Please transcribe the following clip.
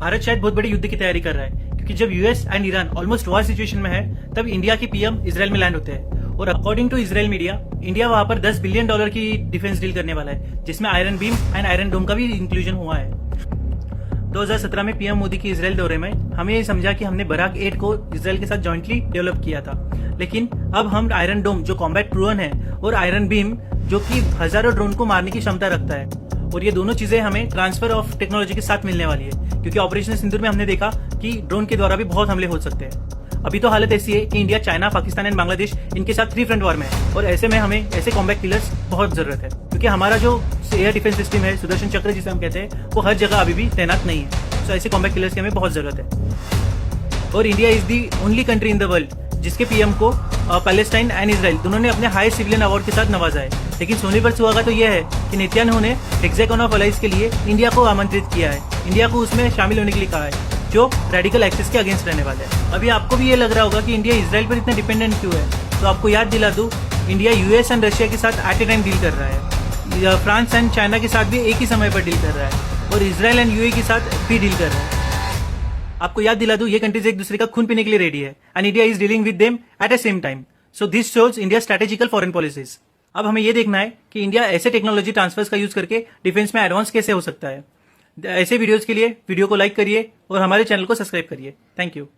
भारत शायद बहुत बड़े युद्ध की तैयारी कर रहा है, क्योंकि जब US and Iran almost war situation में है तब इंडिया के पीएम इजराइल में लैंड होते हैं। और according to Israel media, India वहां पर $10 बिलियन की डिफेंस डील करने वाला है, जिसमें आयरन बीम एंड आयरन डोम का भी इंक्लूजन हुआ है। 2017 में पीएम मोदी की इजराइल दौरे में हमें ये समझा कि हमने बराक 8 को इजराइल के साथ जॉइंटली डेवलप किया था, लेकिन अब हम आयरन डोम जो कॉम्बैट प्रूवन है और आयरन बीम जो कि हजारों ड्रोन को मारने की क्षमता रखता है, और ये दोनों चीजें हमें ट्रांसफर ऑफ टेक्नोलॉजी के साथ मिलने वाली है, क्योंकि ऑपरेशन सिंदूर में हमने देखा कि ड्रोन के द्वारा भी बहुत हमले हो सकते हैं। अभी तो हालत ऐसी है कि India, China, Pakistan and Bangladesh इनके साथ 3 फ्रंट वॉर में है, और ऐसे में हमें ऐसे कॉम्बैट किलर्स बहुत जरूरत है, क्योंकि हमारा जो एयर डिफेंस सिस्टम है, सुदर्शन चक्र जिसे हम कहते हैं, वो हर जगह अभी भी तैनात नहीं है। तो ऐसे कॉम्बैट किलर्स की हमें बहुत जरूरत है। और India is the only country in the world जिसके पीएम को पैलेस्टाइन एंड इजराइल दोनों ने अपने हाईएस्ट सिविलियन अवार्ड के साथ नवाजा है। लेकिन सोने पर सुहागा तो यह है कि नेतन्याहू ने हेक्सागन ऑफ अलाइज के लिए इंडिया को आमंत्रित किया है, इंडिया को उसमें शामिल होने के लिए कहा है, जो रेडिकल एक्सिस के अगेंस्ट रहने वाले हैं। अभी आपको भी ये लग रहा होगा कि इंडिया इजराइल पर इतना डिपेंडेंट क्यों है, तो आपको याद दिला दूं, इंडिया यूएस एंड रशिया के साथ एट ए टाइम डील कर रहा है, फ्रांस एंड चाइना के साथ भी एक ही समय पर डील कर रहा है, और इजराइल एंड यूएई के साथ भी डील कर रहा है। आपको याद दिला दूं, ये कंट्रीज एक दूसरे का खून पीने के लिए रेडी है, and India is dealing with them at the same time. So this shows India strategical foreign policies. अब हमें ये देखना है कि इंडिया ऐसे टेक्नोलॉजी ट्रांसफर्स का यूज करके डिफेंस में एडवांस कैसे हो सकता है। ऐसे वीडियोस के लिए वीडियो को लाइक करिए और हमारे चैनल को सब्सक्राइब करिए। Thank you.